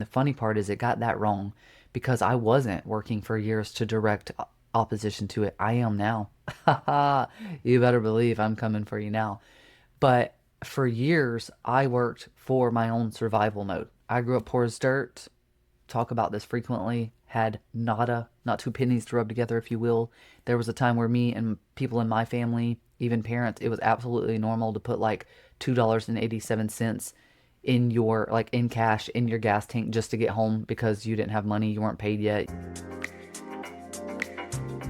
The funny part is it got that wrong because I wasn't working for years to direct opposition to it. I am now. You better believe I'm coming for you now. But for years, I worked for my own survival mode. I grew up poor as dirt, talk about this frequently, had nada, not two pennies to rub together, if you will. There was a time where me and people in my family, even parents, it was absolutely normal to put like $2.87 in your, like in cash, in your gas tank just to get home because you didn't have money, you weren't paid yet.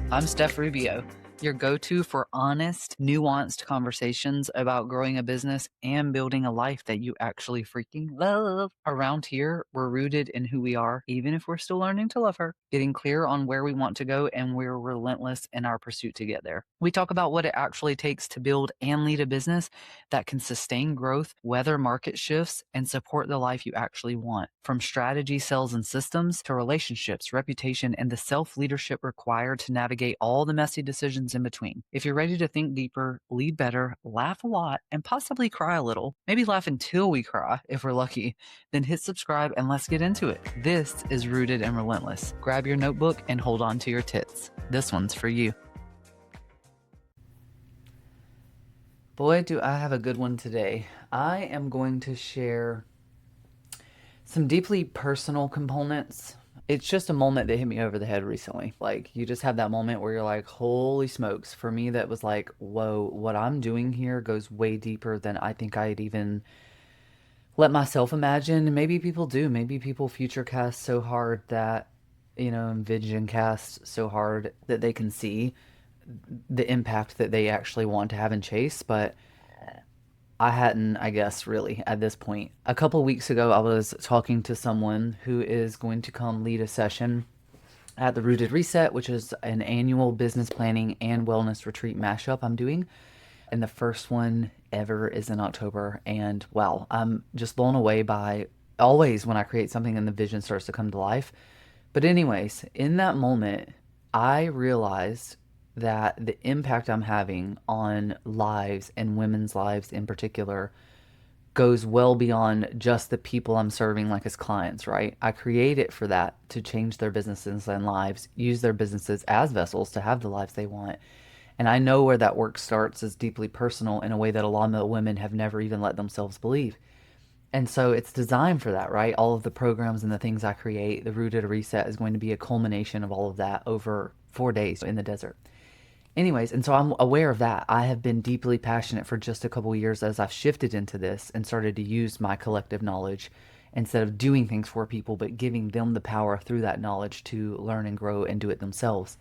I'm Steph Rubio, your go to for honest, nuanced conversations about growing a business and building a life that you actually freaking love. Around here, we're rooted in who we are, even if we're still learning to love her, getting clear on where we want to go, and we're relentless in our pursuit to get there. We talk about what it actually takes to build and lead a business that can sustain growth, weather market shifts, and support the life you actually want. From strategy, sales, and systems to relationships, reputation, and the self leadership required to navigate all the messy decisions in between. If you're ready to think deeper, lead better, laugh a lot, and possibly cry a little, maybe laugh until we cry if we're lucky, then hit subscribe and let's get into it. This is Rooted and Relentless. Grab your notebook and hold on to your tits. This one's for you. Boy, do I have a good one today. I am going to share some deeply personal components. It's just a moment that hit me over the head recently. Like, you just have that moment where you're like, holy smokes. For me, that was like, whoa, what I'm doing here goes way deeper than I think I'd even let myself imagine. Maybe people do. Maybe people future cast so hard that, envision cast so hard that they can see the impact that they actually want to have and chase. But I hadn't, I guess, really at this point. A couple weeks ago, I was talking to someone who is going to come lead a session at the Rooted Reset, which is an annual business planning and wellness retreat mashup I'm doing. And the first one ever is in October. And wow, I'm just blown away by always when I create something and the vision starts to come to life. But, anyways, in that moment, I realized that the impact I'm having on lives and women's lives in particular goes well beyond just the people I'm serving, like as clients, right? I create it for that to change their businesses and lives, use their businesses as vessels to have the lives they want. And I know where that work starts is deeply personal in a way that a lot of women have never even let themselves believe. And so it's designed for that, right? All of the programs and the things I create, the Rooted Reset is going to be a culmination of all of that over 4 days in the desert. Anyways, and so I'm aware of that. I have been deeply passionate for just a couple of years as I've shifted into this and started to use my collective knowledge instead of doing things for people, but giving them the power through that knowledge to learn and grow and do it themselves.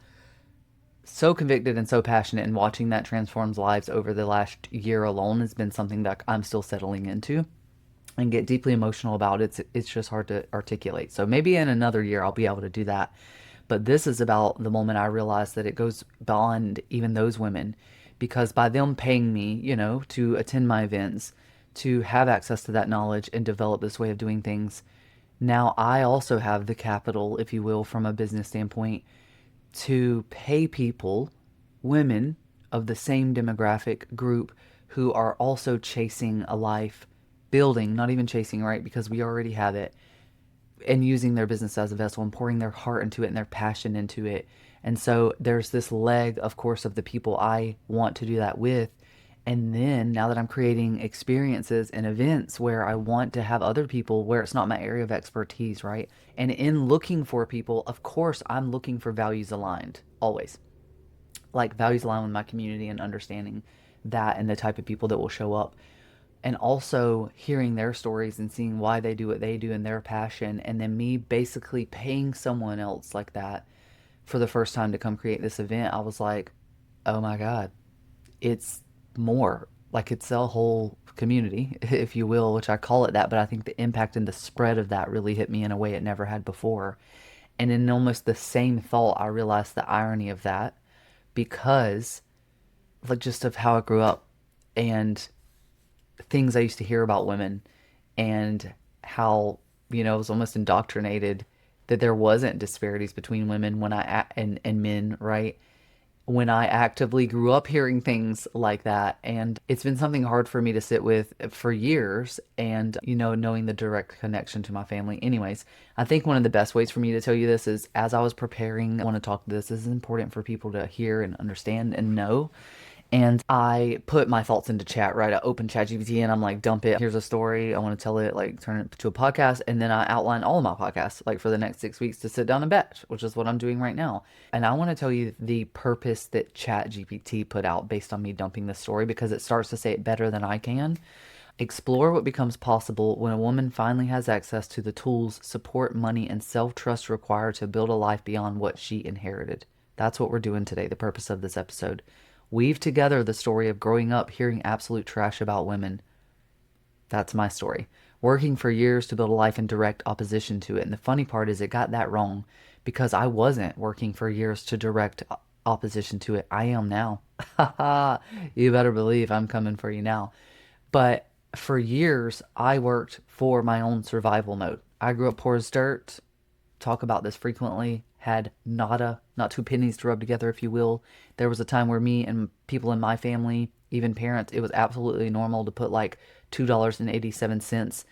So convicted and so passionate, and watching that transforms lives over the last year alone has been something that I'm still settling into and get deeply emotional about. It's just hard to articulate. So maybe in another year I'll be able to do that. But this is about the moment I realized that it goes beyond even those women, because by them paying me, to attend my events, to have access to that knowledge and develop this way of doing things, now I also have the capital, if you will, from a business standpoint, to pay people, women of the same demographic group, who are also chasing a life, building, not even chasing, right? Because we already have it, and using their business as a vessel and pouring their heart into it and their passion into it. And so there's this leg, of course, of the people I want to do that with. And then now that I'm creating experiences and events where I want to have other people where it's not my area of expertise, right? And in looking for people, of course, I'm looking for values aligned, always. Like values aligned with my community and understanding that and the type of people that will show up. And also hearing their stories and seeing why they do what they do and their passion. And then me basically paying someone else like that for the first time to come create this event. I was like, oh my God, it's more like it's a whole community, if you will, which I call it that. But I think the impact and the spread of that really hit me in a way it never had before. And in almost the same thought, I realized the irony of that because, like, just of how I grew up and things I used to hear about women, and how, I was almost indoctrinated that there wasn't disparities between women and men, right? when I actively grew up hearing things like that. And it's been something hard for me to sit with for years. And, knowing the direct connection to my family. Anyways, I think one of the best ways for me to tell you this is as I was preparing, I want to talk to this is important for people to hear and understand and know. And I put my thoughts into chat, right? I opened ChatGPT and I'm like, dump it. Here's a story. I want to tell it, like, turn it to a podcast. And then I outline all of my podcasts, like, for the next 6 weeks to sit down and batch, which is what I'm doing right now. And I want to tell you the purpose that ChatGPT put out based on me dumping this story because it starts to say it better than I can. Explore what becomes possible when a woman finally has access to the tools, support, money, and self trust required to build a life beyond what she inherited. That's what we're doing today, the purpose of this episode. Weave together the story of growing up hearing absolute trash about women. That's my story. Working for years to build a life in direct opposition to it. And the funny part is it got that wrong because I wasn't working for years to direct opposition to it. I am now. You better believe I'm coming for you now. But for years, I worked for my own survival mode. I grew up poor as dirt, talk about this frequently, had nada, not two pennies to rub together, if you will. There was a time where me and people in my family, even parents, it was absolutely normal to put like $2.87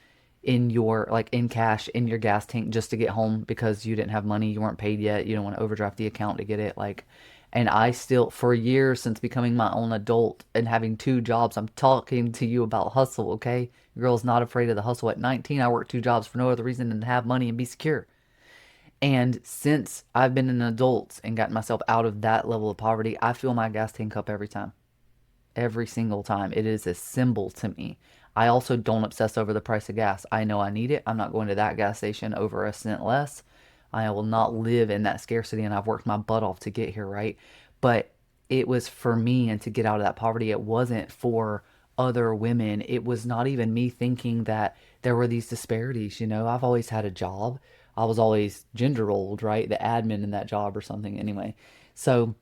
in your, like, in cash in your gas tank just to get home because you didn't have money, you weren't paid yet, you don't want to overdraft the account to get it. Like, and I still, for years since becoming my own adult and having two jobs, I'm talking to you about hustle, okay? Girl's not afraid of the hustle. At 19, I worked two jobs for no other reason than to have money and be secure. And since I've been an adult and gotten myself out of that level of poverty, I fill my gas tank up every time. Every single time. It is a symbol to me. I also don't obsess over the price of gas. I know I need it. I'm not going to that gas station over a cent less. I will not live in that scarcity, and I've worked my butt off to get here, right? But it was for me and to get out of that poverty. It wasn't for other women. It was not even me thinking that there were these disparities. I've always had a job. I was always gender rolled, right? The admin in that job or something anyway. So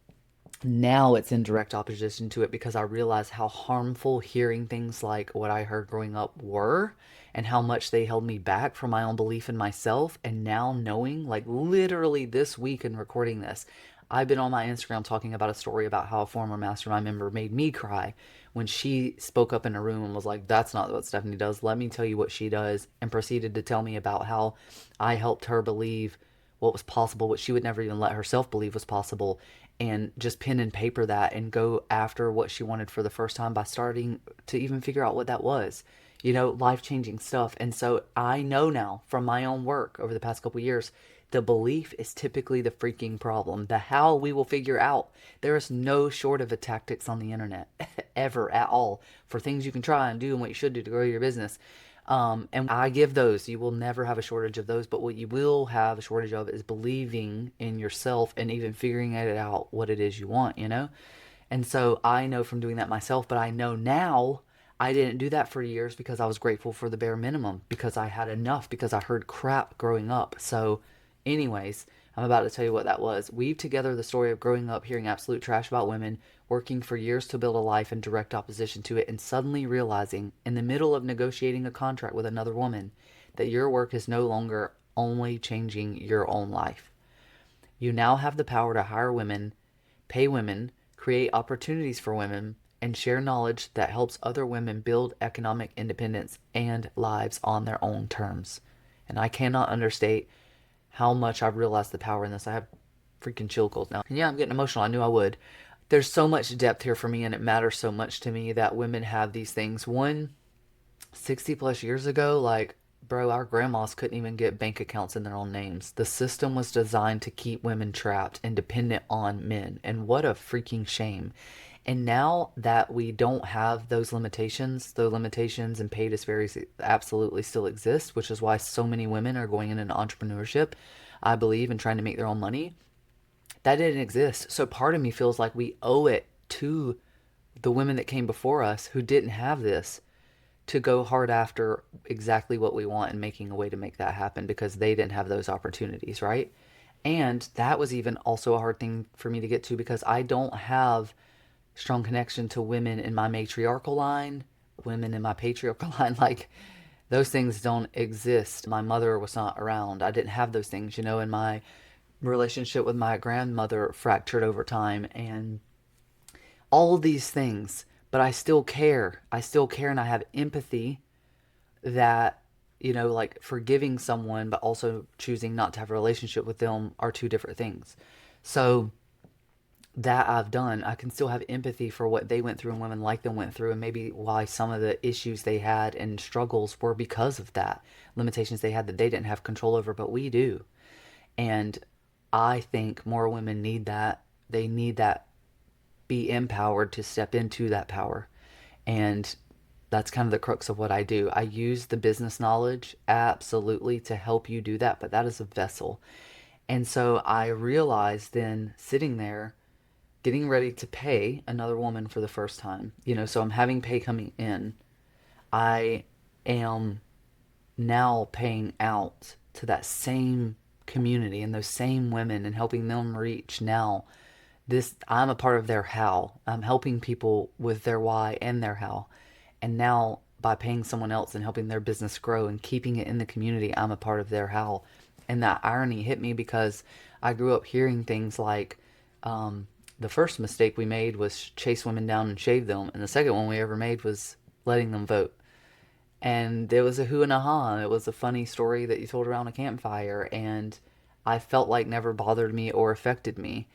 now it's in direct opposition to it because I realize how harmful hearing things like what I heard growing up were and how much they held me back from my own belief in myself. And now knowing, like, literally this week in recording this, I've been on my Instagram talking about a story about how a former mastermind member made me cry when she spoke up in a room and was like, that's not what Stephanie does. Let me tell you what she does. And proceeded to tell me about how I helped her believe what was possible, what she would never even let herself believe was possible, and just pen and paper that and go after what she wanted for the first time by starting to even figure out what that was. Life-changing stuff. And so I know now from my own work over the past couple years, the belief is typically the freaking problem. The how we will figure out. There is no short of tactics on the internet ever at all for things you can try and do and what you should do to grow your business. And I give those. You will never have a shortage of those. But what you will have a shortage of is believing in yourself and even figuring it out what it is you want. And so I know from doing that myself, but I know now I didn't do that for years because I was grateful for the bare minimum, because I had enough, because I heard crap growing up. So anyways, I'm about to tell you what that was. Weave together the story of growing up hearing absolute trash about women, working for years to build a life in direct opposition to it, and suddenly realizing, in the middle of negotiating a contract with another woman, that your work is no longer only changing your own life. You now have the power to hire women, pay women, create opportunities for women, and share knowledge that helps other women build economic independence and lives on their own terms. And I cannot understate how much I've realized the power in this. I have freaking chill chills now. And yeah, I'm getting emotional. I knew I would. There's so much depth here for me, and it matters so much to me that women have these things. 60 plus years ago, like, bro, our grandmas couldn't even get bank accounts in their own names. The system was designed to keep women trapped and dependent on men. And what a freaking shame. And now that we don't have those limitations, the limitations and pay disparities absolutely still exist, which is why so many women are going into entrepreneurship, I believe, and trying to make their own money. That didn't exist. So part of me feels like we owe it to the women that came before us who didn't have this to go hard after exactly what we want and making a way to make that happen because they didn't have those opportunities, right? And that was even also a hard thing for me to get to because I don't have strong connection to women in my matriarchal line, women in my patriarchal line. Like, those things don't exist. My mother was not around. I didn't have those things, and my relationship with my grandmother fractured over time. And all these things, but I still care. I still care and I have empathy that, like forgiving someone, but also choosing not to have a relationship with them are two different things. So that I've done, I can still have empathy for what they went through and women like them went through, and maybe why some of the issues they had and struggles were because of that. Limitations they had that they didn't have control over, but we do. And I think more women need that. They need that, be empowered to step into that power. And that's kind of the crux of what I do. I use the business knowledge absolutely to help you do that, but that is a vessel. And so I realized then sitting there, getting ready to pay another woman for the first time, so I'm having pay coming in. I am now paying out to that same community and those same women and helping them reach now this. I'm a part of their how. I'm helping people with their why and their how. And now by paying someone else and helping their business grow and keeping it in the community, I'm a part of their how. And that irony hit me because I grew up hearing things like, the first mistake we made was chase women down and shave them, and the second one we ever made was letting them vote. And there was a who and a ha. It was a funny story that you told around a campfire, and I felt like never bothered me or affected me.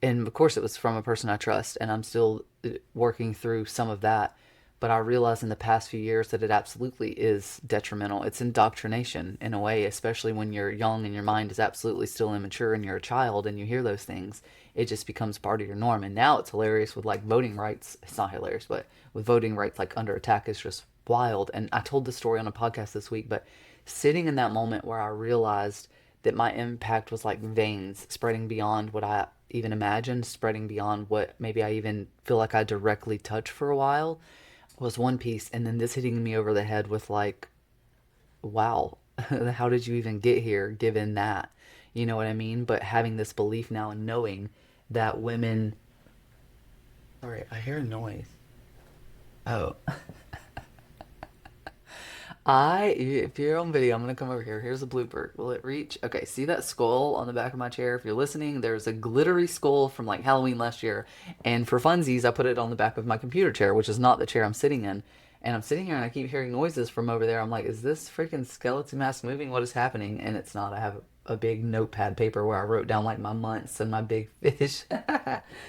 And of course, it was from a person I trust, and I'm still working through some of that. But I realized in the past few years that it absolutely is detrimental. It's indoctrination in a way, especially when you're young and your mind is absolutely still immature and you're a child and you hear those things. It just becomes part of your norm. And now it's hilarious with like voting rights. It's not hilarious, but with voting rights like under attack is just wild. And I told this story on a podcast this week, but sitting in that moment where I realized that my impact was like veins spreading beyond what I even imagined, spreading beyond what maybe I even feel like I directly touched for a while, was one piece. And then this hitting me over the head with like, wow, how did you even get here given that? You know what I mean? But having this belief now and knowing that women. Sorry, I hear a noise. Oh. If you're on video, I'm gonna come over here. Here's a blooper. Will it reach? Okay, see that skull on the back of my chair? If you're listening, there's a glittery skull from like Halloween last year. And for funsies, I put it on the back of my computer chair, which is not the chair I'm sitting in. And I'm sitting here and I keep hearing noises from over there. I'm like, is this freaking skeleton mask moving? What is happening? And it's not. I have a big notepad paper where I wrote down like my months and my big fish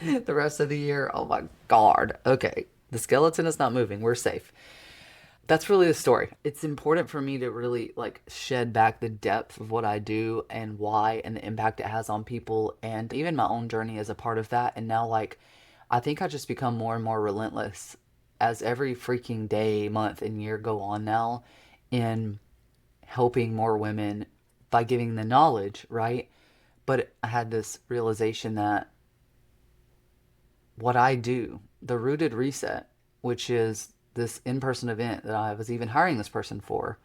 the rest of the year. Oh my God. Okay. The skeleton is not moving. We're safe. That's really the story. It's important for me to really like shed back the depth of what I do and why and the impact it has on people and even my own journey as a part of that. And now like I think I just become more and more relentless as every freaking day, month, and year go on now in helping more women by giving the knowledge, right? But I had this realization that what I do, the Rooted Reset, which is this in-person event that I was even hiring this person for,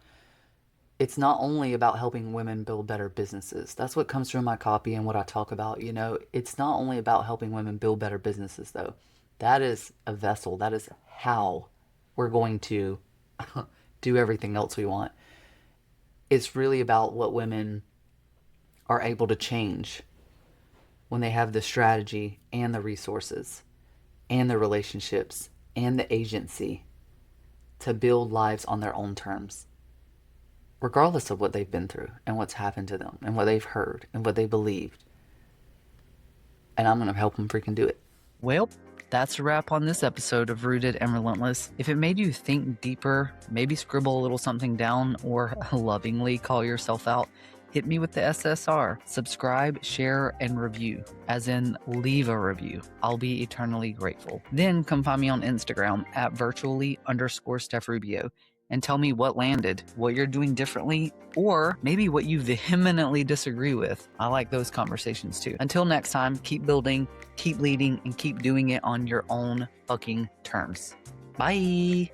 it's not only about helping women build better businesses. That's what comes through my copy and what I talk about. It's not only about helping women build better businesses, though. That is a vessel. That is how we're going to do everything else we want. It's really about what women are able to change when they have the strategy and the resources and the relationships and the agency to build lives on their own terms, regardless of what they've been through and what's happened to them and what they've heard and what they believed. And I'm going to help them freaking do it. Well, that's a wrap on this episode of Rooted and Relentless. If it made you think deeper, maybe scribble a little something down or lovingly call yourself out, hit me with the SSR. Subscribe, share, and review, as in leave a review. I'll be eternally grateful. Then come find me on Instagram at virtually_Steph Rubio and tell me what landed, what you're doing differently, or maybe what you vehemently disagree with. I like those conversations too. Until next time, keep building, keep leading, and keep doing it on your own fucking terms. Bye.